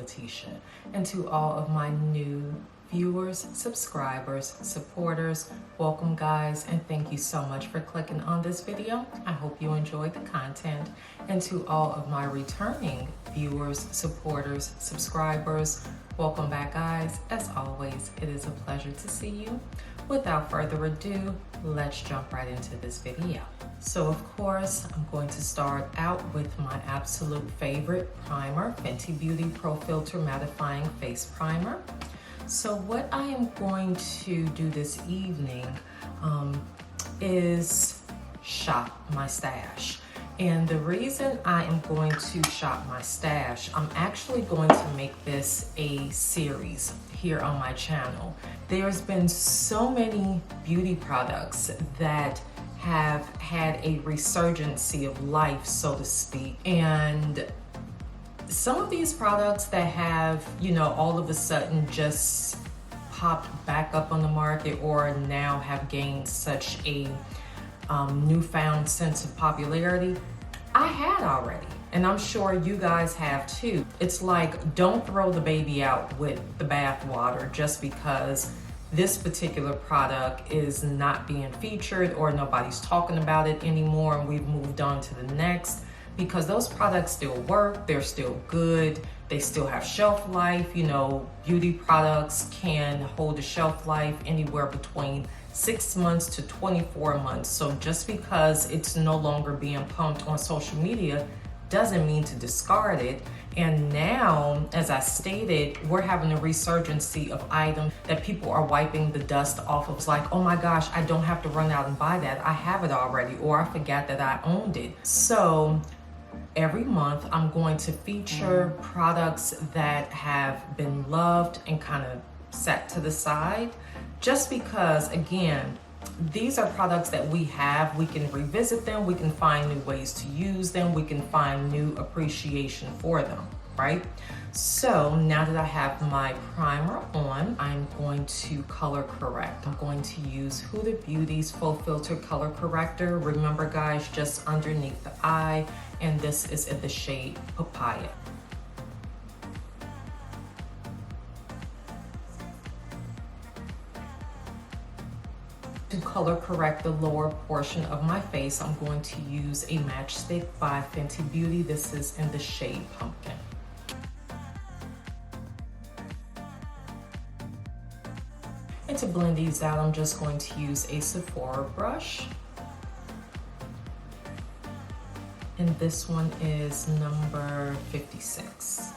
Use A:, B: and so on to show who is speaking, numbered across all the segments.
A: Letitia. And to all of my new viewers, subscribers, supporters, welcome guys, and thank you so much for clicking on this video. I hope you enjoyed the content. And to all of my returning viewers, supporters, subscribers, welcome back guys. As always, it is a pleasure to see you. Without further ado, let's jump right into this video. So of course, I'm going to start out with my absolute favorite primer, Fenty Beauty Pro Filter Mattifying Face Primer. So what I am going to do this evening is shop my stash. And the reason I am going to shop my stash, I'm actually going to make this a series here on my channel. There's been so many beauty products that have had a resurgency of life, so to speak. And some of these products that have, you know, all of a sudden just popped back up on the market or now have gained such a newfound sense of popularity, I had already. And I'm sure you guys have too. It's like, don't throw the baby out with the bathwater just because this particular product is not being featured or nobody's talking about it anymore and we've moved on to the next. Because those products still work, they're still good, they still have shelf life. You know, beauty products can hold a shelf life anywhere between 6 months to 24 months. So just because it's no longer being pumped on social media doesn't mean to discard it. And now, as I stated, we're having a resurgency of items that people are wiping the dust off of. It's like, oh my gosh, I don't have to run out and buy that. I have it already, or I forgot that I owned it. So every month I'm going to feature products that have been loved and kind of set to the side, just because, again, these are products that we have. We can revisit them, we can find new ways to use them, we can find new appreciation for them, right? So now that I have my primer on, I'm going to color correct. I'm going to use Huda Beauty's Faux Filter Color Corrector. Remember guys, just underneath the eye, and this is in the shade Papaya. To color correct the lower portion of my face, I'm going to use a matchstick by Fenty Beauty. This is in the shade Pumpkin. And to blend these out, I'm just going to use a Sephora brush. And this one is number 56.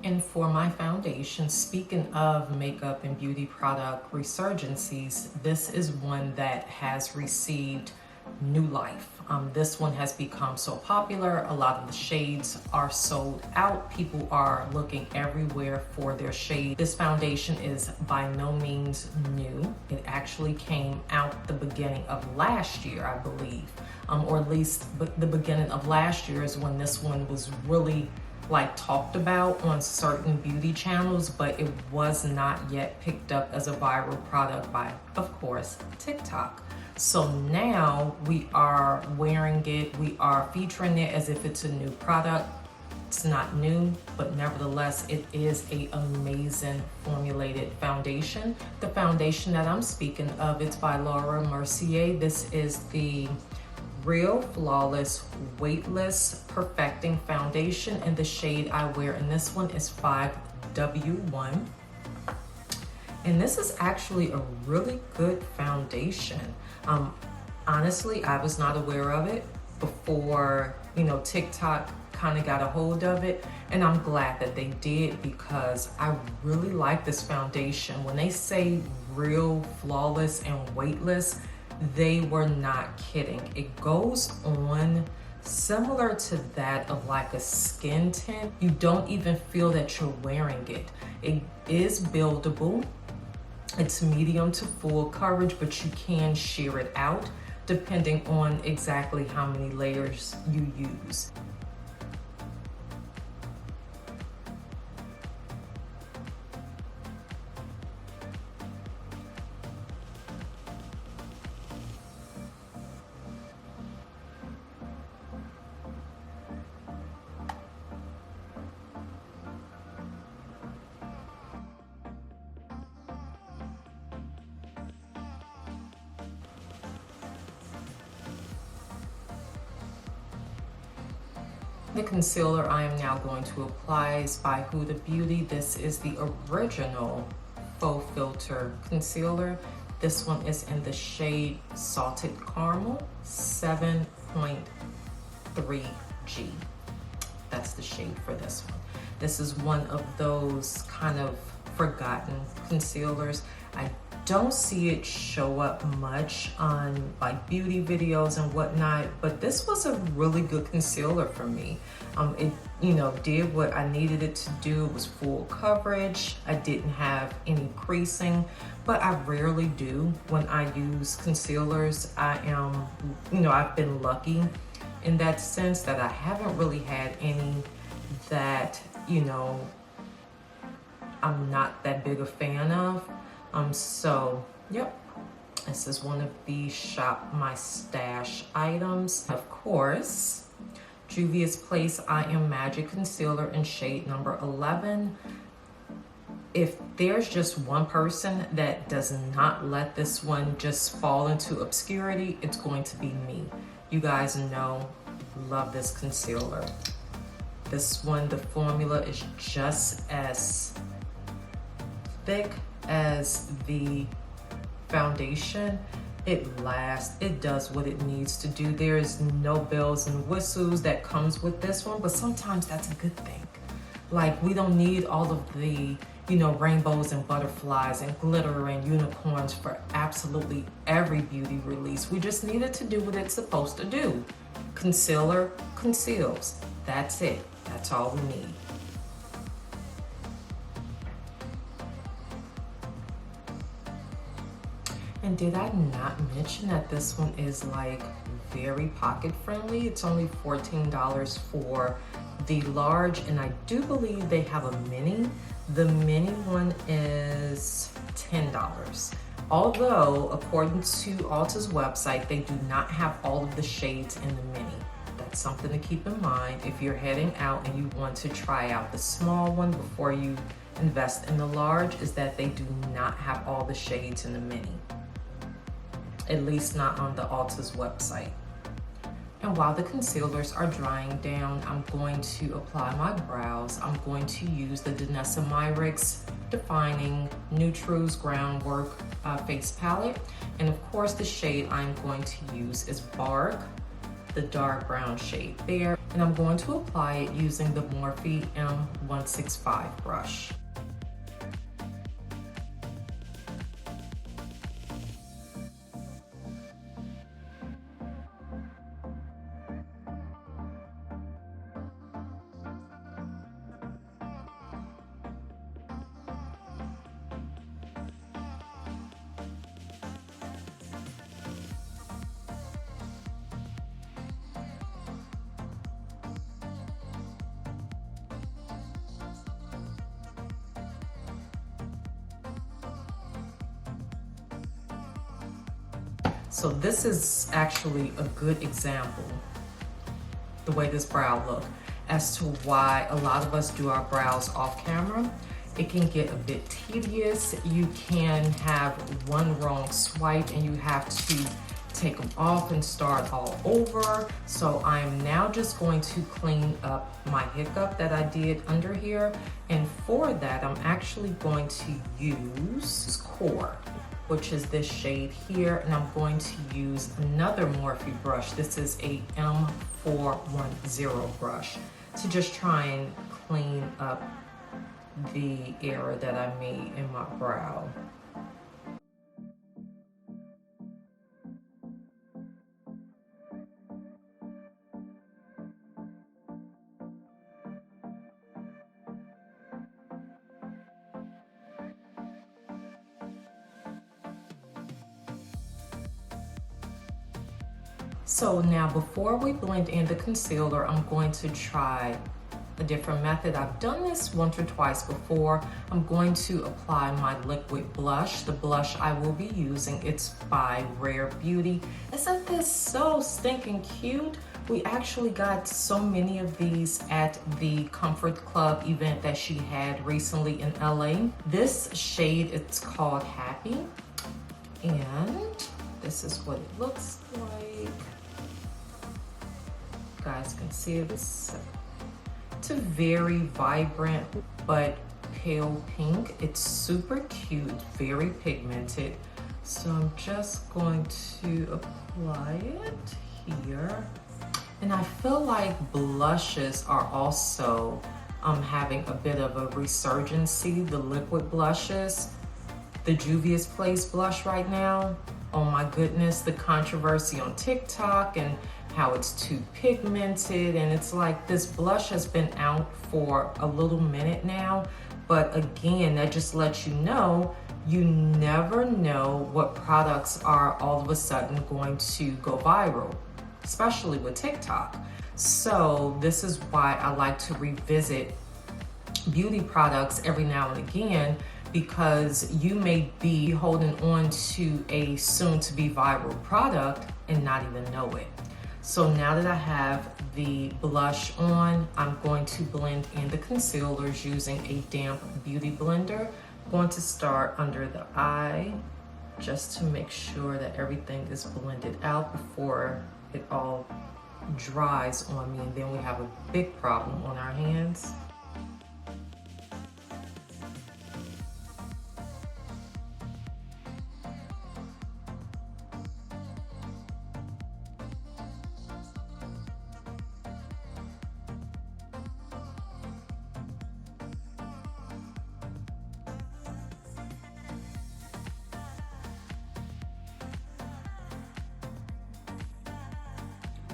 A: And for my foundation, speaking of makeup and beauty product resurgencies, this is one that has received new life. This one has become so popular. A lot of the shades are sold out. People are looking everywhere for their shade. This foundation is by no means new. It actually came out the beginning of last year, I believe, or at least the beginning of last year is when this one was really like talked about on certain beauty channels, but it was not yet picked up as a viral product by, of course, TikTok. So now we are wearing it, we are featuring it as if it's a new product. It's not new, but nevertheless, it is an amazing formulated foundation. The foundation that I'm speaking of, it's by Mercier. This is the Real Flawless Weightless Perfecting Foundation, and the shade I wear in this one is 5W1. And this is actually a really good foundation. Honestly, I was not aware of it before, you know, TikTok kind of got a hold of it, and I'm glad that they did because I really like this foundation. When they say real, flawless, and weightless, they were not kidding. It goes on similar to that of like a skin tint. You don't even feel that you're wearing it. It is buildable. It's medium to full coverage, but you can sheer it out depending on exactly how many layers you use. The concealer I am now going to apply is by Huda Beauty. This is the original Faux Filt'R concealer. This one is in the shade Salted Caramel 7.3G. That's the shade for this one. This is one of those kind of forgotten concealers. I don't see it show up much on like beauty videos and whatnot, but this was a really good concealer for me. It, you know, did what I needed it to do. It was full coverage. I didn't have any creasing, but I rarely do when I use concealers. I am, you know, I've been lucky in that sense that I haven't really had any that, you know, I'm not that big a fan of. So, yep, this is one of the Shop My Stash items. Of course, Juvia's Place I Am Magic Concealer in shade number 11. If there's just one person that does not let this one just fall into obscurity, it's going to be me. You guys know, love this concealer. This one, the formula is just as thick as the foundation. It lasts, it does what it needs to do. There's no bells and whistles that comes with this one, but sometimes that's a good thing. Like, we don't need all of the, you know, rainbows and butterflies and glitter and unicorns for absolutely every beauty release. We just need it to do what it's supposed to do. Concealer conceals. That's it. That's all we need. And did I not mention that this one is like very pocket friendly? It's only $14 for the large, and I do believe they have a mini. The mini one is $10. Although, according to Ulta's website, they do not have all of the shades in the mini. That's something to keep in mind if you're heading out and you want to try out the small one before you invest in the large, is that they do not have all the shades in the mini. At least not on the Ulta's website. And while the concealers are drying down, I'm going to apply my brows. I'm going to use the Denassa Myricks Defining Neutrals Groundwork face palette. And of course, the shade I'm going to use is Bark, the dark brown shade there. And I'm going to apply it using the Morphe M165 brush. So this is actually a good example, the way this brow look, as to why a lot of us do our brows off camera. It can get a bit tedious. You can have one wrong swipe and you have to take them off and start all over. So I'm now just going to clean up my hiccup that I did under here. And for that, I'm actually going to use Core, which is this shade here, and I'm going to use another Morphe brush. This is a M410 brush to just try and clean up the error that I made in my brow. So now before we blend in the concealer, I'm going to try a different method. I've done this once or twice before. I'm going to apply my liquid blush. The blush I will be using, it's by Rare Beauty. Isn't this so stinking cute? We actually got so many of these at the Comfort Club event that she had recently in LA. This shade, it's called Happy. And this is what it looks like. You guys can see this a very vibrant but pale pink. It's super cute, very pigmented. So I'm just going to apply it here. And I feel like blushes are also having a bit of a resurgency, the liquid blushes. The Juvia's Place blush right now, oh my goodness, the controversy on TikTok and how it's too pigmented, and it's like this blush has been out for a little minute now, but again, that just lets you know, you never know what products are all of a sudden going to go viral, especially with TikTok. So this is why I like to revisit beauty products every now and again, because you may be holding on to a soon to be viral product and not even know it. So now that I have the blush on, I'm going to blend in the concealers using a damp beauty blender. I'm going to start under the eye just to make sure that everything is blended out before it all dries on me, and then we have a big problem on our hands.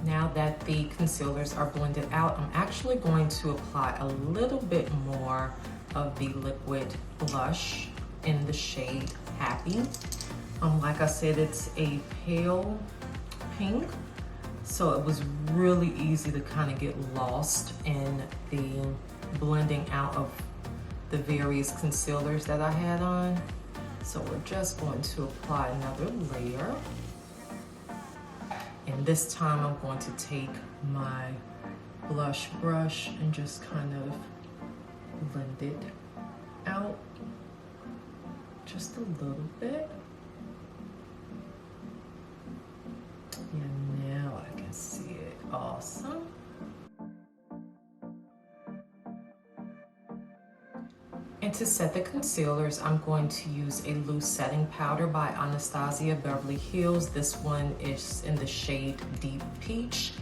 A: Now that the concealers are blended out, I'm actually going to apply a little bit more of the liquid blush in the shade Happy. Like I said, it's a pale pink, so it was really easy to kind of get lost in the blending out of the various concealers that I had on. So we're just going to apply another layer. And this time I'm going to take my blush brush and just kind of blend it out just a little bit. And now I can see it. Awesome. And to set the concealers, I'm going to use a loose setting powder by Anastasia Beverly Hills. This one is in the shade Deep Peach.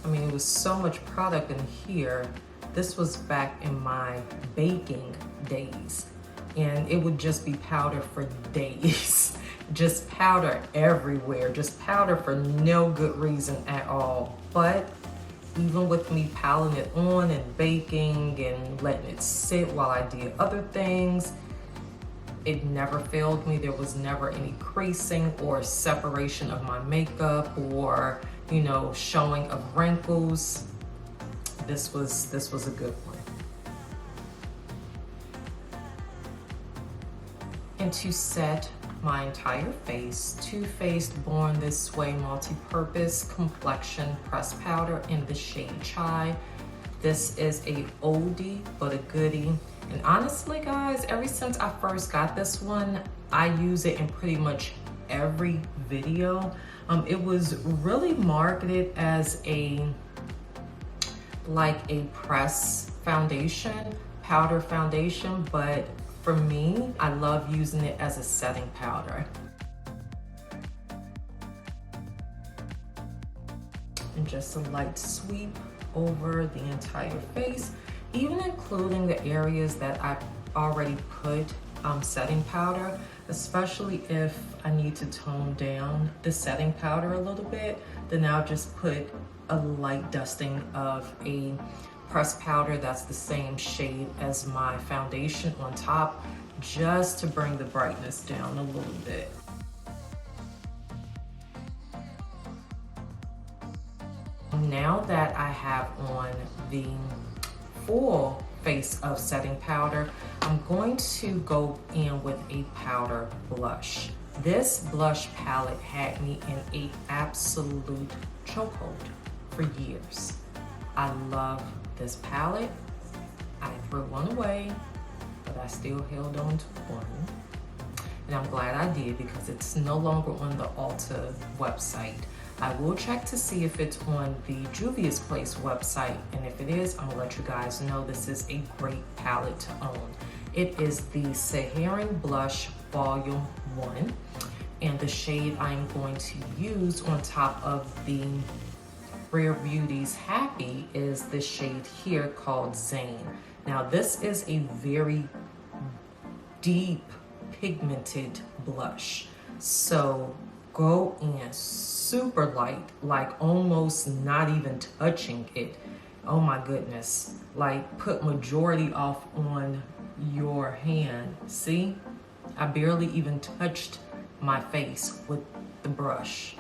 A: I mean, it was so much product in here. This was back in my baking days, and it would just be powder for days. Just powder everywhere, just powder for no good reason at all. But even with me piling it on and baking and letting it sit while I did other things, it never failed me. There was never any creasing or separation of my makeup or, you know, showing of wrinkles. This was a good one. And to set my entire face, Too Faced Born This Way Multi-Purpose Complexion Press Powder in the shade Chai. This is a oldie but a goodie. And honestly, guys, ever since I first got this one, I use it in pretty much every video. It was really marketed as like a press foundation, powder foundation, but for me, I love using it as a setting powder. And just a light sweep over the entire face, even including the areas that I've already put setting powder, especially if I need to tone down the setting powder a little bit, then I'll just put a light dusting of a pressed powder that's the same shade as my foundation on top, just to bring the brightness down a little bit. Now that I have on the full face of setting powder, I'm going to go in with a powder blush. This blush palette had me in an absolute chokehold for years. I love this palette. I threw one away I still held on to one. And I'm glad I did because it's no longer on the Ulta website. I will check to see if it's on the Juvia's Place website, and if it is, I'm gonna let you guys know this is a great palette to own. It is the Saharan Blush Volume 1, and the shade I'm going to use on top of the Rare Beauty's Happy is the shade here called Zane. Now this is a very deep pigmented blush, so go in super light, like almost not even touching it. Oh my goodness, like put majority off on your hand. See, I barely even touched my face with the brush.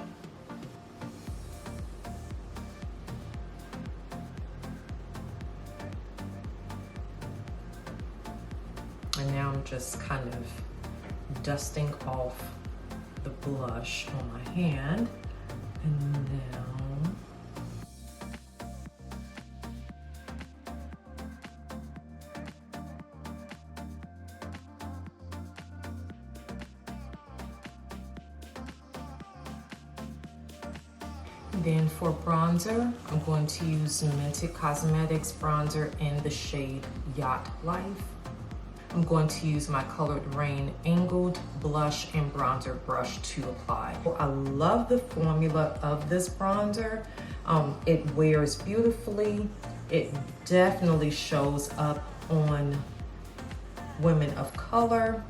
A: And now I'm just kind of dusting off the blush on my hand. And now then for bronzer, I'm going to use Mented Cosmetics bronzer in the shade Yacht Life. I'm going to use my Colored Rain Angled Blush and Bronzer brush to apply. I love the formula of this bronzer. It wears beautifully. It definitely shows up on women of color.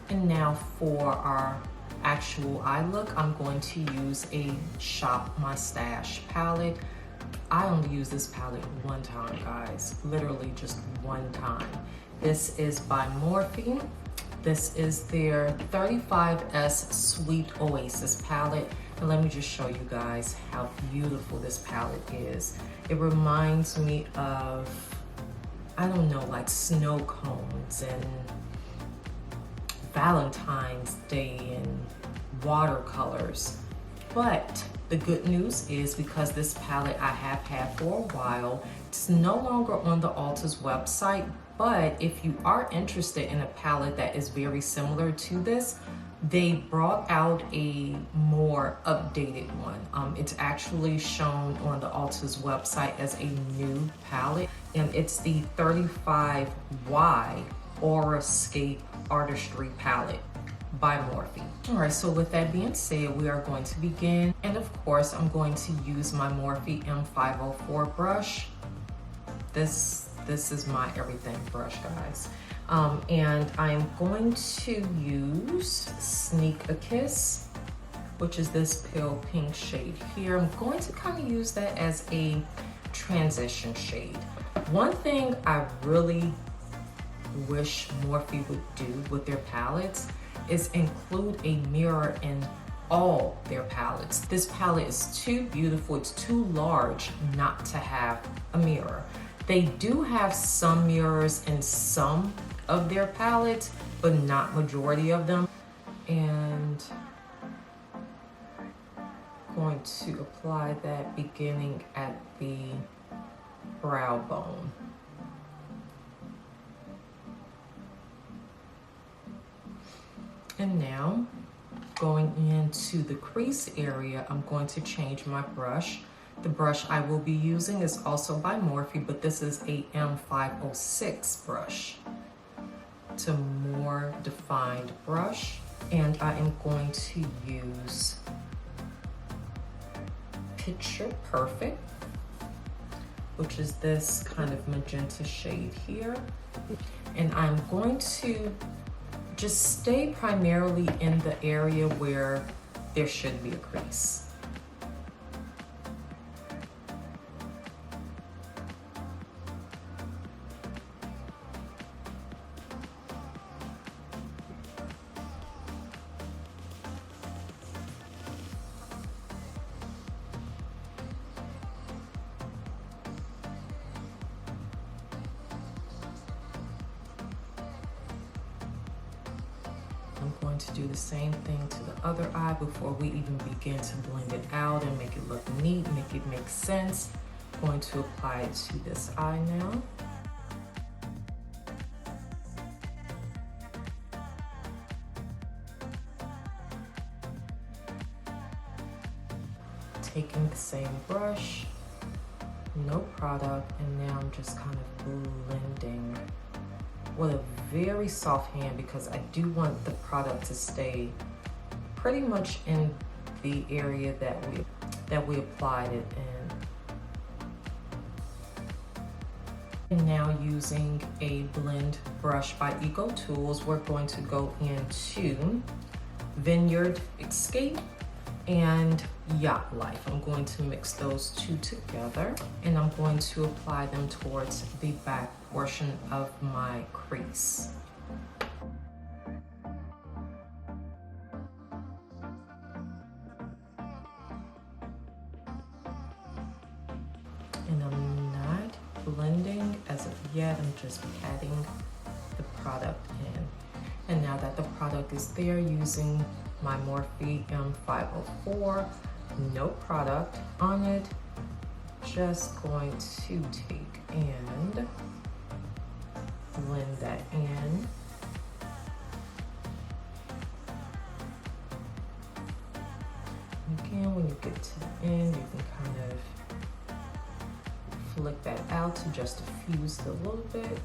A: And now for our actual eye look, I'm going to use a Shop My Stash palette. I only use this palette one time, guys, literally just one time. This is by Morphe. This is their 35S Sweet Oasis palette. And let me just show you guys how beautiful this palette is. It reminds me of, I don't know, like snow cones and Valentine's Day and watercolors. But the good news is, because this palette I have had for a while, it's no longer on the Ulta's website. But if you are interested in a palette that is very similar to this, they brought out a more updated one. It's actually shown on the Ulta's website as a new palette, and it's the 35Y Aurascape Artistry palette by Morphe. All right, so with that being said, we are going to begin. And of course, I'm going to use my Morphe M504 brush. This is my everything brush, guys. And I'm going to use Sneak a Kiss, which is this pale pink shade here. I'm going to kind of use that as a transition shade. One thing I really wish Morphe would do with their palettes is include a mirror in all their palettes. This palette is too beautiful, it's too large not to have a mirror. They do have some mirrors in some of their palettes, but not majority of them. And I'm going to apply that beginning at the brow bone. And now, going into the crease area, I'm going to change my brush. The brush I will be using is also by Morphe, but this is a M506 brush. It's a more defined brush, and I am going to use Picture Perfect, which is this kind of magenta shade here. And I'm going to just stay primarily in the area where there should be a crease. to do the same thing to the other eye before we even begin to blend it out and make it look neat, make it make sense. I'm going to apply it to this eye now. Taking the same brush, no product, and now I'm just kind of blending with a very soft hand because I do want the product to stay pretty much in the area that we applied it in. And now using a blend brush by Eco Tools, we're going to go into Vineyard Escape and Yacht Life. I'm going to mix those two together and I'm going to apply them towards the back portion of my crease. And I'm not blending as of yet, I'm just patting the product in. And now that the product is there, using my Morphe M504, no product on it, just going to take and blend that in. Again, when you get to the end, you can kind of flick that out to just diffuse it a little bit.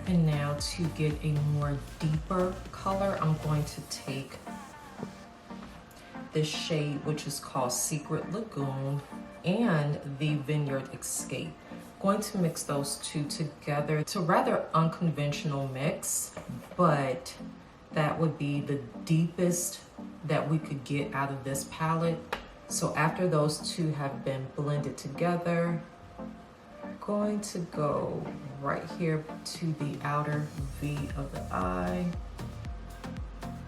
A: And now to get a more deeper color, I'm going to take this shade, which is called Secret Lagoon, and the Vineyard Escape. I'm going to mix those two together. It's a rather unconventional mix, but that would be the deepest that we could get out of this palette. So after those two have been blended together, going to go right here to the outer V of the eye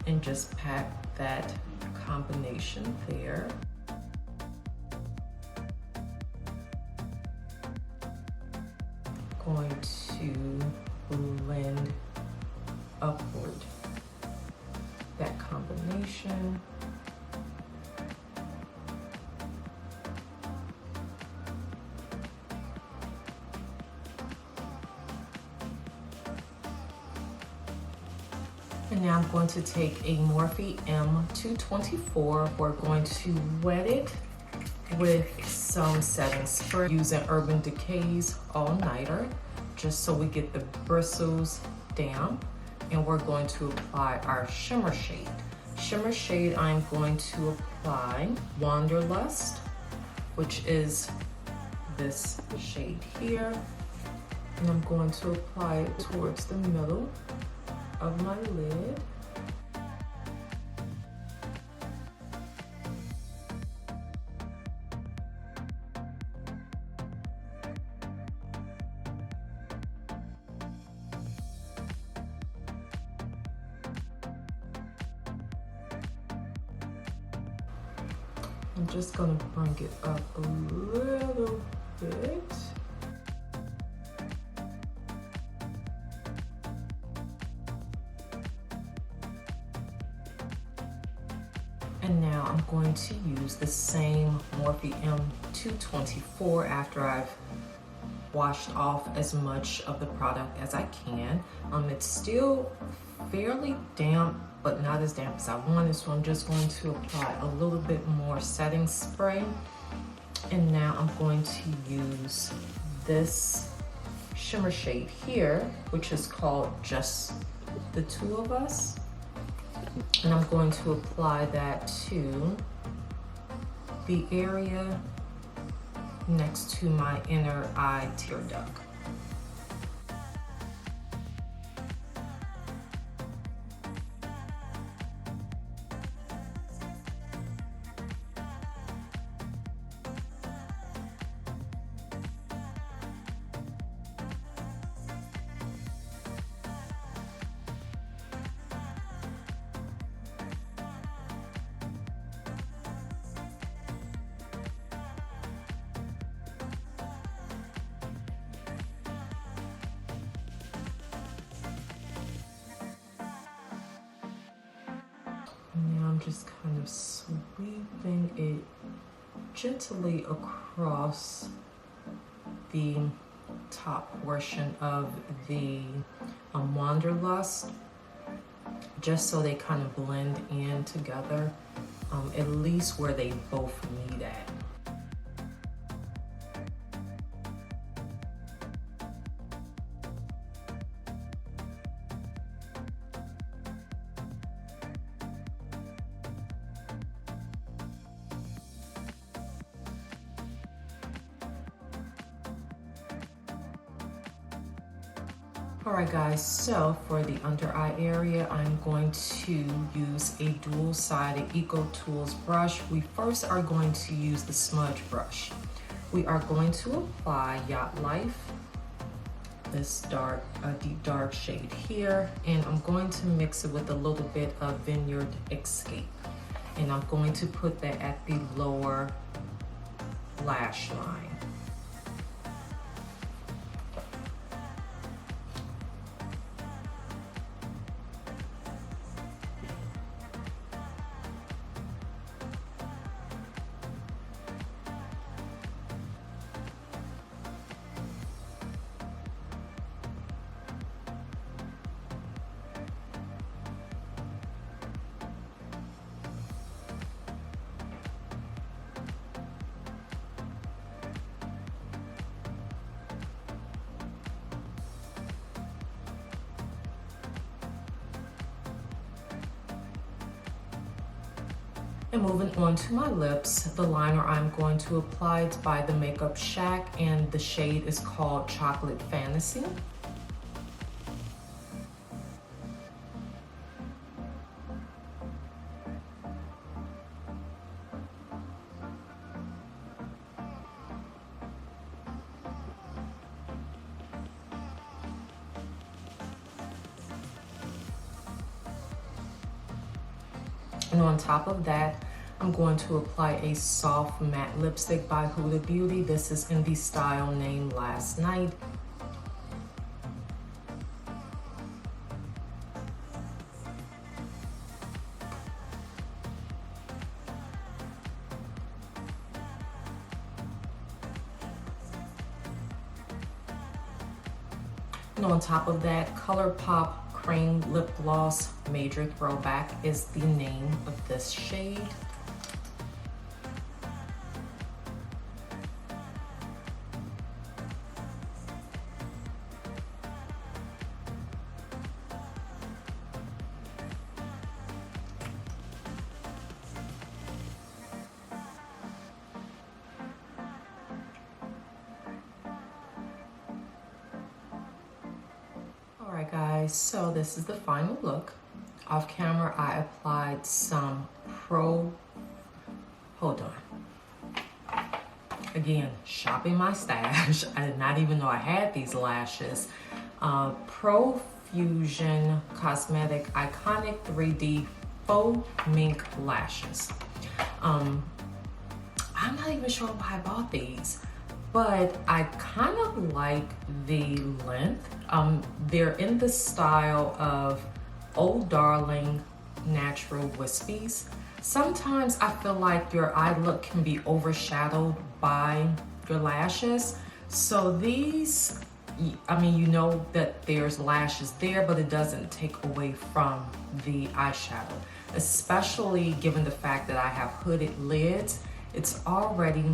A: and just pack that combination there. Going to blend upward that combination. And now I'm going to take a Morphe M224. We're going to wet it with some setting spray using Urban Decay's All Nighter, just so we get the bristles damp. And we're going to apply our shimmer shade. Shimmer shade, I'm going to apply Wanderlust, which is this shade here. And I'm going to apply it towards the middle of my lid. I'm just gonna bring it up a little bit. And now I'm going to use the same Morphe M224 after I've washed off as much of the product as I can. It's still fairly damp, but not as damp as I wanted, so I'm just going to apply a little bit more setting spray. And now I'm going to use this shimmer shade here, which is called Just the Two of Us. And I'm going to apply that to the area next to my inner eye tear duct. I'm just kind of sweeping it gently across the top portion of the Wanderlust, just so they kind of blend in together, at least where they both meet at. Alright guys, so for the under eye area, I'm going to use a dual-sided Eco Tools brush. We first are going to use the smudge brush. We are going to apply Yacht Life, this dark, deep dark shade here, and I'm going to mix it with a little bit of Vineyard Escape. And I'm going to put that at the lower lash line. And moving on to my lips, the liner I'm going to apply is by the Makeup Shack, and the shade is called Chocolate Fantasy. And on top of that, I'm going to apply a soft matte lipstick by Huda Beauty. This is in the style named Last Night. And on top of that, ColourPop Cream Lip Gloss Major Throwback is the name of this shade. Alright guys, so this is the final look. Off camera, I applied some hold on. Again, shopping my stash. I did not even know I had these lashes. Profusion Cosmetic Iconic 3D Faux Mink Lashes. I'm not even sure why I bought these, but I kind of like the length. They're in the style of Old Darling Natural Wispies. Sometimes I feel like your eye look can be overshadowed by your lashes. So these, I mean, you know that there's lashes there, but it doesn't take away from the eyeshadow. Especially given the fact that I have hooded lids, it's already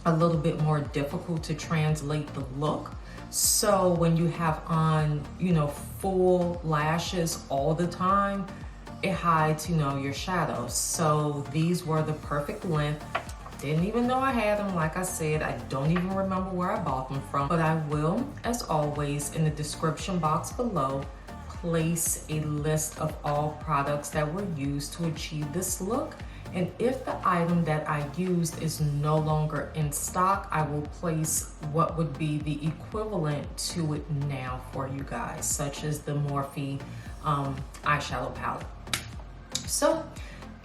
A: a little bit more difficult to translate the look. So when you have on, you know, full lashes all the time, it hides, you know, your shadows. So these were the perfect length. Didn't even know I had them. Like I said, I don't even remember where I bought them from, but I will, as always, in the description box below, place a list of all products that were used to achieve this look. And if the item that I used is no longer in stock, I will place what would be the equivalent to it now for you guys, such as the Morphe eyeshadow palette. So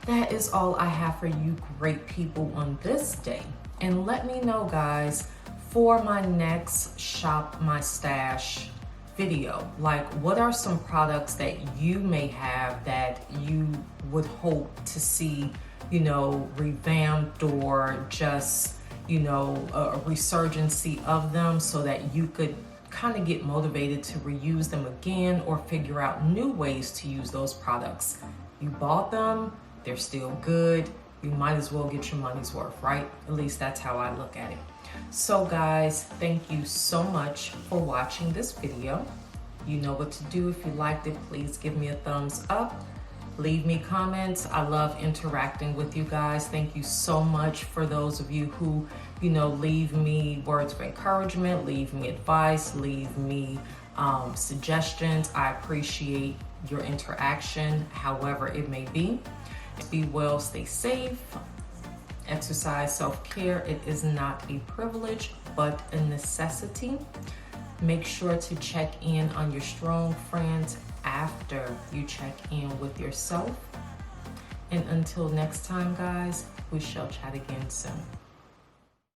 A: that is all I have for you great people on this day. And let me know, guys, for my next Shop My Stash video. Like, what are some products that you may have that you would hope to see, you know, revamped or just, you know, a resurgency of them, so that you could kind of get motivated to reuse them again or figure out new ways to use those products. You bought them, they're still good. You might as well get your money's worth, right? At least that's how I look at it. So guys, thank you so much for watching this video. You know what to do. If you liked it, please give me a thumbs up. Leave me comments. I love interacting with you guys. Thank you so much for those of you who, you know, leave me words of encouragement, leave me advice, leave me suggestions. I appreciate your interaction, however it may be. Be well, stay safe, exercise self-care. It is not a privilege, but a necessity. Make sure to check in on your strong friends after you check in with yourself. And until next time, guys, we shall chat again soon.